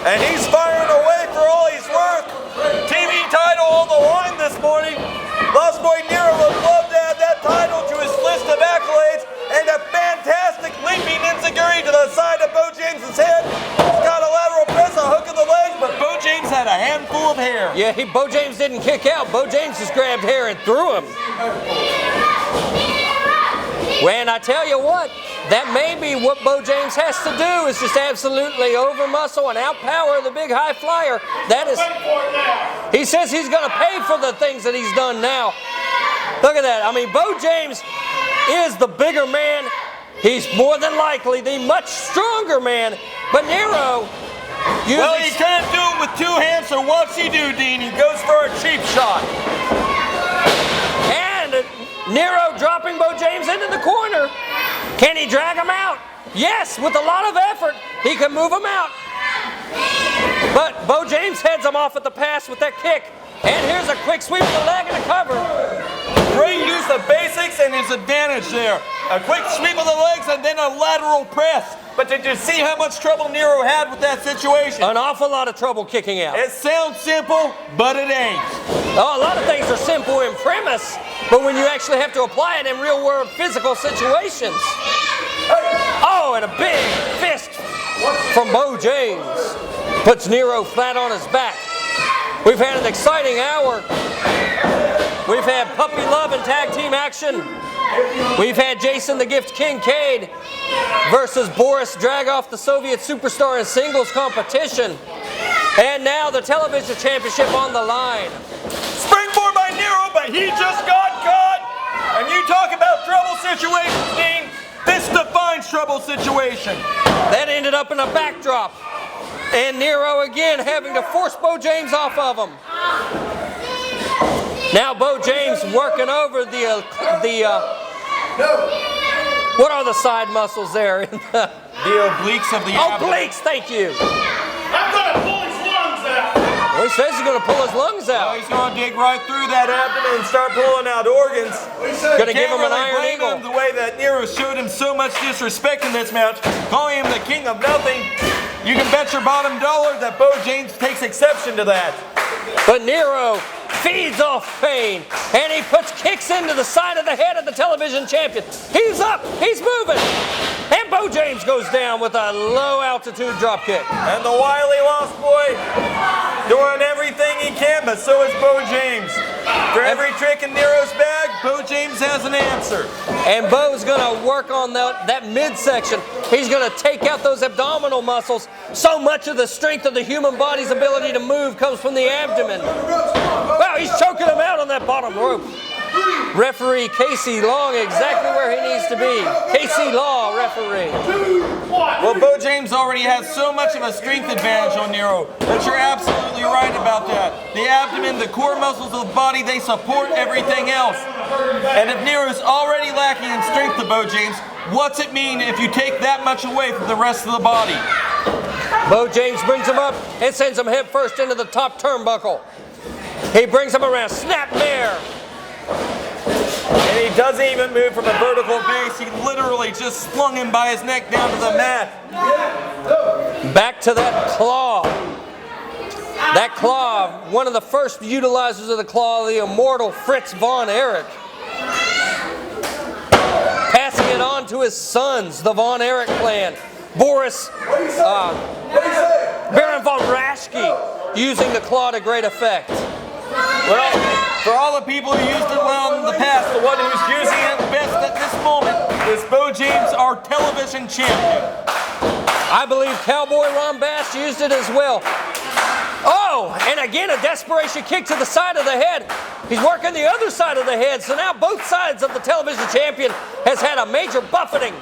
And he's firing away for all he's worth. TV title on the line this morning. Lost Boy Nero would love to add that title to his list of accolades, and a fantastic leaping enziguri to the side of Beau James's head. He's got a lateral press, a hook of the leg, but Beau James had a handful of hair. Yeah, Beau James didn't kick out. Beau James just grabbed hair and threw him. When I tell you what, that may be what Beau James has to do, is just absolutely over-muscle and outpower the big high flyer. That is, he says he's going to pay for the things that he's done now. Look at that. I mean, Beau James is the bigger man. He's more than likely the much stronger man. But Nero... Well, he can't do it with two hands, so what's he do, Dean? He goes for a cheap shot. And Nero dropping Beau James into the corner. Can he drag him out? Yes, with a lot of effort, he can move him out. But Beau James heads him off at the pass with that kick. And here's a quick sweep of the leg and a cover. Great use of basics and his advantage there. A quick sweep of the legs and then a lateral press. But did you see how much trouble Nero had with that situation? An awful lot of trouble kicking out. It sounds simple, but it ain't. Oh, a lot of things are simple in premise, but when you actually have to apply it in real-world physical situations. Oh, and a big fist from Beau James puts Nero flat on his back. We've had an exciting hour. We've had puppy love and tag team action. We've had Jason the Gift Kincaid versus Boris Dragoff, the Soviet superstar in singles competition. And now the television championship on the line. Springboard by Nero, but he just got caught. And you talk about trouble situations, Dean. This defines trouble situation. That ended up in a backdrop. And Nero again having to force Beau James off of him. Now Beau James working over the what are the side muscles there? The obliques of the abdomen. Obliques, thank you. I'm gonna pull his lungs out. Well, he says he's gonna pull his lungs out. He's gonna dig right through that abdomen and start pulling out organs. Gonna give him an iron eagle. The way that Nero showed him so much disrespect in this match, calling him the king of nothing. You can bet your bottom dollar that Beau James takes exception to that. But Nero feeds off pain, and he puts kicks into the side of the head of the television champion. He's up, he's moving, and Beau James goes down with a low altitude drop kick. And the wily Lost Boy doing everything he can, but so is Beau James. For every trick in Nero's bag, Beau James has an answer. And Beau's gonna work on that midsection. He's gonna take out those abdominal muscles. So much of the strength of the human body's ability to move comes from the abdomen. Wow, he's choking him out on that bottom rope. Referee Casey Long exactly where he needs to be. Casey Law, referee. Well, Beau James already has so much of a strength advantage on Nero, but you're absolutely right about that. The abdomen, the core muscles of the body, they support everything else. And if Nero's already lacking in strength to Beau James, what's it mean if you take that much away from the rest of the body? Beau James brings him up and sends him head first into the top turnbuckle. He brings him around, snap mare. And he doesn't even move from a vertical base. He literally just slung him by his neck down to the mat. Back to that claw. That claw, one of the first utilizers of the claw, the immortal Fritz von Erich. Passing it on to his sons, the von Erich clan. Boris, Baron von Raschke, using the claw to great effect. Well, for all the people who used it well in the past, the one who's using it best at this moment is Beau James, our television champion. I believe Cowboy Ron Bass used it as well. Oh, and again a desperation kick to the side of the head. He's working the other side of the head, so now both sides of the television champion has had a major buffeting.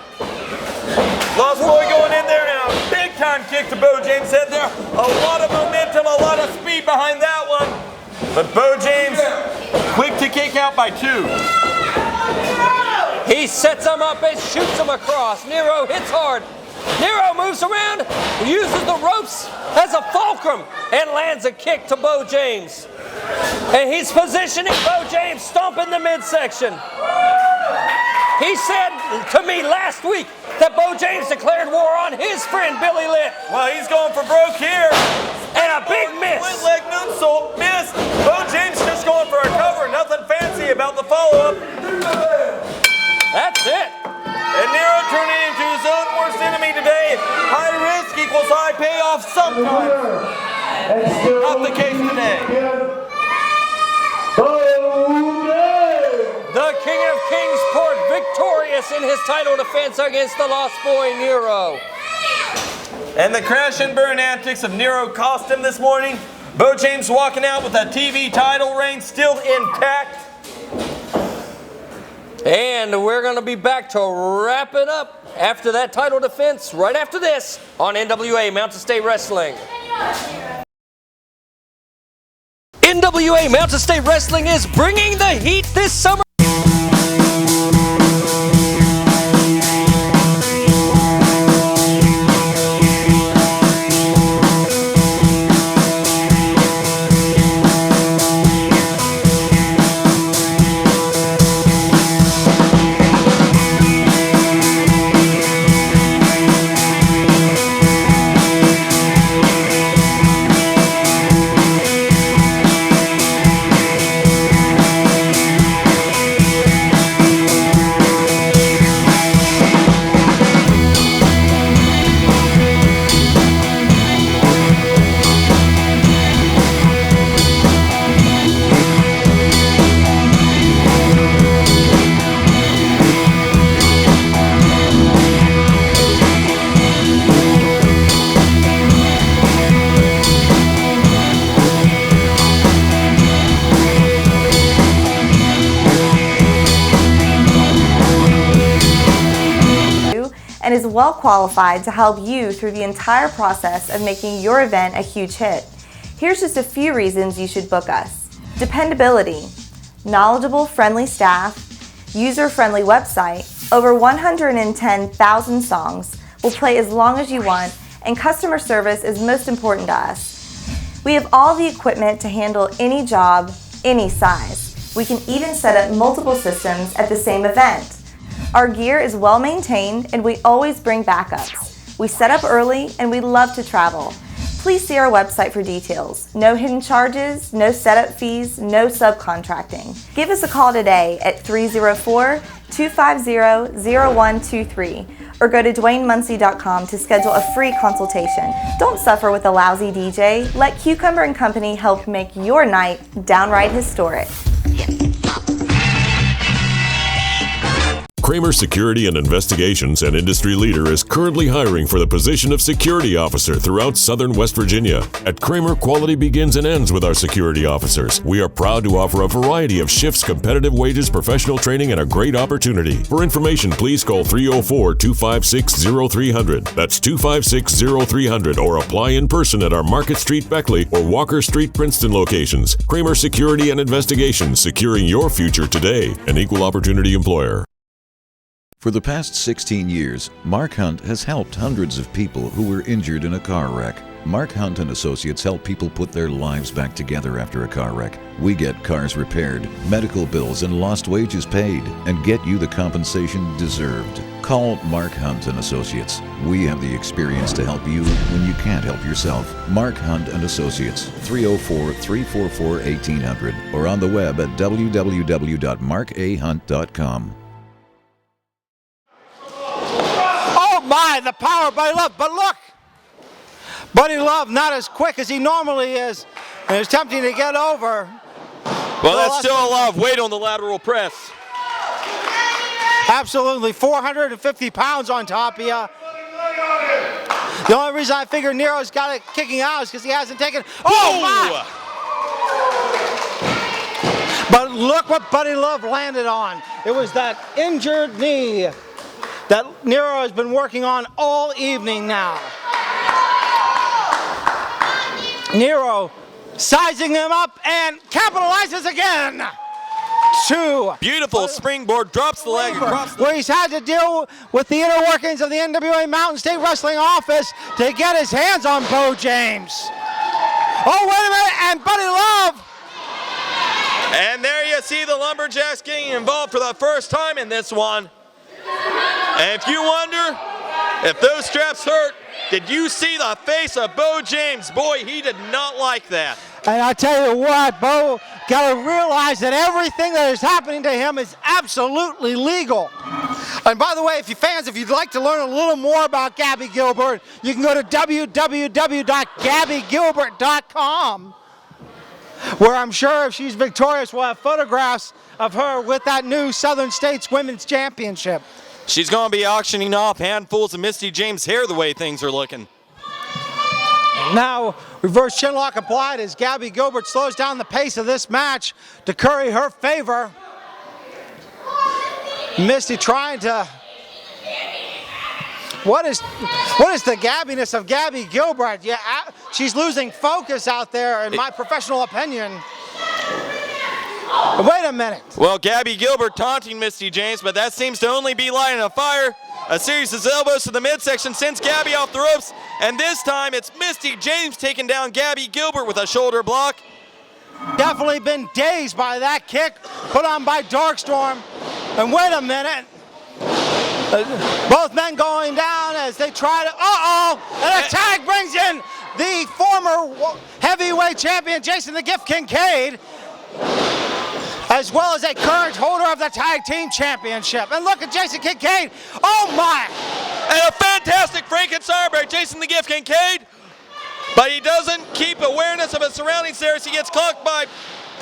Lost Boy going in there now. Big time kick to Beau James' head there. A lot of momentum, a lot of speed behind that one. But Beau James, quick to kick out by 2. He sets him up and shoots him across. Nero hits hard. Nero moves around, uses the ropes as a fulcrum, and lands a kick to Beau James. And he's positioning Beau James, stomping the midsection. He said to me last week that Beau James declared war on his friend Billy Litt. Well, he's going for broke here. And a big miss. Split leg moonsault, miss. Beau James just going for a cover. Nothing fancy about the follow-up. That's it. And Nero turning into his own worst enemy today. High risk equals high payoff sometimes. Not the case today. The King of Kingsport victorious in his title defense against the Lost Boy Nero. And the crash and burn antics of Nero cost him this morning. Beau James walking out with a TV title reign still intact. And we're going to be back to wrap it up after that title defense, right after this on NWA Mountain State Wrestling. NWA Mountain State Wrestling is bringing the heat this summer. well qualified to help you through the entire process of making your event a huge hit. Here's just a few reasons you should book us. Dependability, knowledgeable, friendly staff, user-friendly website, over 110,000 songs, will play as long as you want, and customer service is most important to us. We have all the equipment to handle any job, any size. We can even set up multiple systems at the same event. Our gear is well maintained and we always bring backups. We set up early and we love to travel. Please see our website for details. No hidden charges, no setup fees, no subcontracting. Give us a call today at 304-250-0123 or go to DwayneMunsey.com to schedule a free consultation. Don't suffer with a lousy DJ. Let Cucumber & Company help make your night downright historic. Kramer Security and Investigations, an industry leader, is currently hiring for the position of security officer throughout southern West Virginia. At Kramer, quality begins and ends with our security officers. We are proud to offer a variety of shifts, competitive wages, professional training, and a great opportunity. For information, please call 304-256-0300. That's 256-0300, or apply in person at our Market Street Beckley or Walker Street Princeton locations. Kramer Security and Investigations, securing your future today. An equal opportunity employer. For the past 16 years, Mark Hunt has helped hundreds of people who were injured in a car wreck. Mark Hunt and Associates help people put their lives back together after a car wreck. We get cars repaired, medical bills and lost wages paid, and get you the compensation deserved. Call Mark Hunt and Associates. We have the experience to help you when you can't help yourself. Mark Hunt and Associates, 304-344-1800, or on the web at www.markahunt.com. My, the power of Buddy Love, but look, Buddy Love not as quick as he normally is, and it's tempting to get over. Well, that's still a lot of weight on the lateral press. Absolutely, 450 pounds on top of you. The only reason I figure Nero's got it kicking out is because he hasn't taken, oh my! But look what Buddy Love landed on. It was that injured knee that Nero has been working on all evening now. Nero sizing him up and capitalizes again. Beautiful springboard, drops the leg across where he's had to deal with the inner workings of the NWA Mountain State Wrestling office to get his hands on Beau James. Oh, wait a minute, and Buddy Love. And there you see the Lumberjacks getting involved for the first time in this one. And if you wonder if those straps hurt, did you see the face of Beau James? Boy, he did not like that. And I tell you what, Beau got to realize that everything that is happening to him is absolutely legal. And by the way, if you'd like to learn a little more about Gabby Gilbert, you can go to www.gabbygilbert.com, where I'm sure if she's victorious, we'll have photographs of her with that new Southern States Women's Championship. She's going to be auctioning off handfuls of Misty James hair the way things are looking. Now, reverse chinlock applied as Gabby Gilbert slows down the pace of this match to curry her favor. Misty trying to... What is the gabbiness of Gabby Gilbert? Yeah, she's losing focus out there, in my professional opinion. Wait a minute. Well, Gabby Gilbert taunting Misty James, but that seems to only be lighting a fire. A series of elbows to the midsection sends Gabby off the ropes, and this time it's Misty James taking down Gabby Gilbert with a shoulder block. Definitely been dazed by that kick put on by Darkstorm. And wait a minute. Both men going down as they try to, and a tag brings in the former heavyweight champion, Jason the Gift Kincaid, as well as a current holder of the tag team championship. And look at Jason Kincaid, oh my! And a fantastic Frankenstein by Jason the Gift Kincaid, but he doesn't keep awareness of his surroundings there as he gets clocked by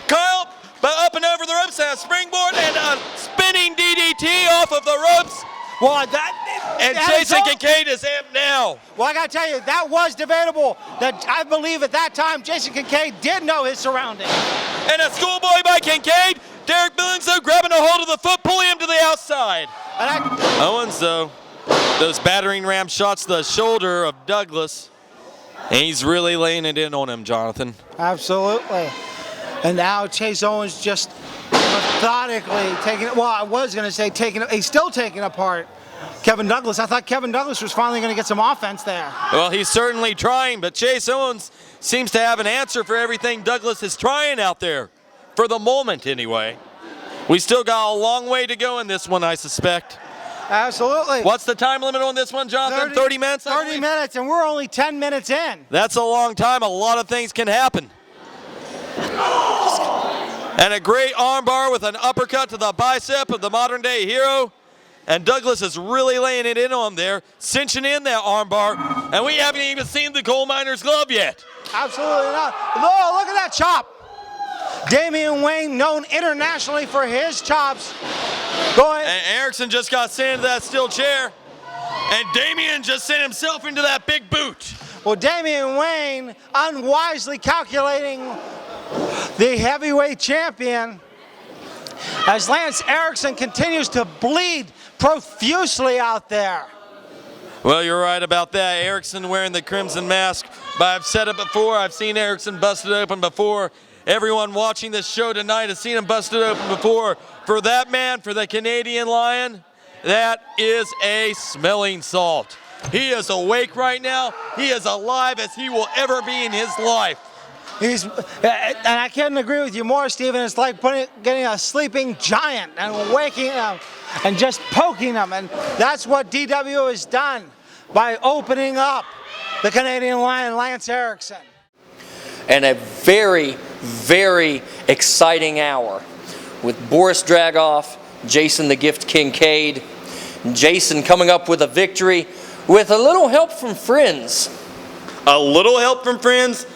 Kyle, but up and over the ropes and a springboard and a spinning DDT off of the ropes. Well, Jason Kincaid is amped now. Well, I got to tell you, that was debatable. That I believe at that time, Jason Kincaid did know his surroundings. And a schoolboy by Kincaid. Derik Billings, though, grabbing a hold of the foot, pulling him to the outside. Owens, though, those battering ram shots to the shoulder of Douglas. And he's really laying it in on him, Jonathan. Absolutely. And now Chase Owens just methodically taking it. Well, I was going to say he's still taking apart Kevin Douglas. I thought Kevin Douglas was finally going to get some offense there. Well, he's certainly trying, but Chase Owens seems to have an answer for everything Douglas is trying out there. For the moment, anyway. We still got a long way to go in this one, I suspect. Absolutely. What's the time limit on this one, Jonathan? 30 minutes? 30 minutes, and we're only 10 minutes in. That's a long time. A lot of things can happen. And a great armbar with an uppercut to the bicep of the modern-day hero. And Douglas is really laying it in on there, cinching in that armbar. And we haven't even seen the coal miner's glove yet. Absolutely not. Oh, look at that chop. Damian Wayne, known internationally for his chops. And Erickson just got sent into that steel chair. And Damian just sent himself into that big boot. Well, Damian Wayne unwisely calculating the heavyweight champion as Lance Erickson continues to bleed profusely out there. Well, you're right about that. Erickson wearing the crimson mask. But I've said it before. I've seen Erickson busted open before. Everyone watching this show tonight has seen him busted open before. For that man, for the Canadian Lion, that is a smelling salt. He is awake right now. He is alive as he will ever be in his life. And I couldn't agree with you more, Stephen. It's like getting a sleeping giant and waking him and just poking him. And that's what DW has done by opening up the Canadian Lion, Lance Erickson. And a very, very exciting hour with Boris Dragoff, Jason the Gift Kincaid. Jason coming up with a victory with a little help from friends. A little help from friends?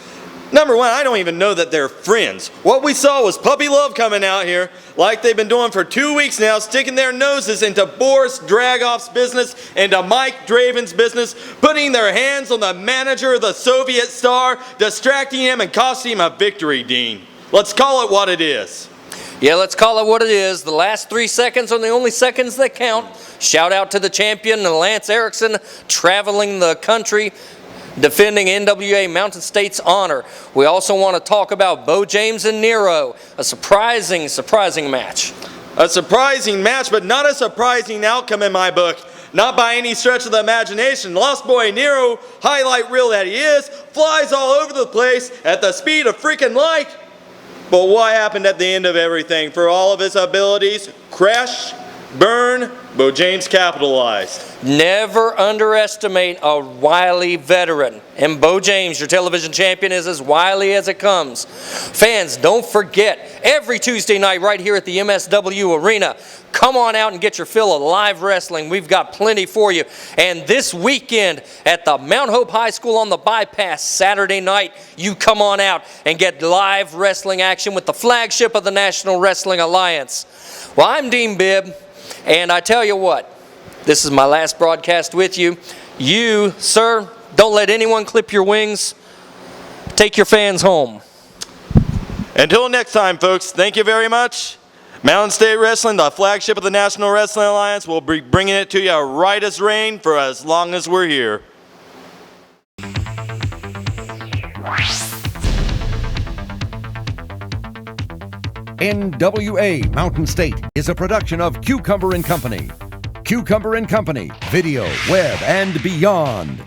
Number one, I don't even know that they're friends. What we saw was puppy love coming out here, like they've been doing for 2 weeks now, sticking their noses into Boris Dragoff's business, into Mike Draven's business, putting their hands on the manager of the Soviet Star, distracting him and costing him a victory, Dean. Let's call it what it is. Yeah, let's call it what it is. The last 3 seconds are the only seconds that count. Shout out to the champion, Lance Erickson, traveling the country, defending NWA Mountain State's honor. We also want to talk about Beau James and Nero. A surprising match. A surprising match, but not a surprising outcome in my book. Not by any stretch of the imagination. Lost Boy Nero, highlight reel that he is, flies all over the place at the speed of freaking light. But what happened at the end of everything? For all of his abilities, crash, burn, Beau James capitalized. Never underestimate a wily veteran. And Beau James, your television champion, is as wily as it comes. Fans, don't forget, every Tuesday night right here at the MSW Arena, come on out and get your fill of live wrestling. We've got plenty for you. And this weekend at the Mount Hope High School on the Bypass, Saturday night, you come on out and get live wrestling action with the flagship of the National Wrestling Alliance. Well, I'm Dean Bibb. And I tell you what, this is my last broadcast with you. You, sir, don't let anyone clip your wings. Take your fans home. Until next time, folks, thank you very much. Mountain State Wrestling, the flagship of the National Wrestling Alliance, will be bringing it to you right as rain for as long as we're here. NWA Mountain State is a production of Cucumber & Company. Cucumber & Company, video, web, and beyond.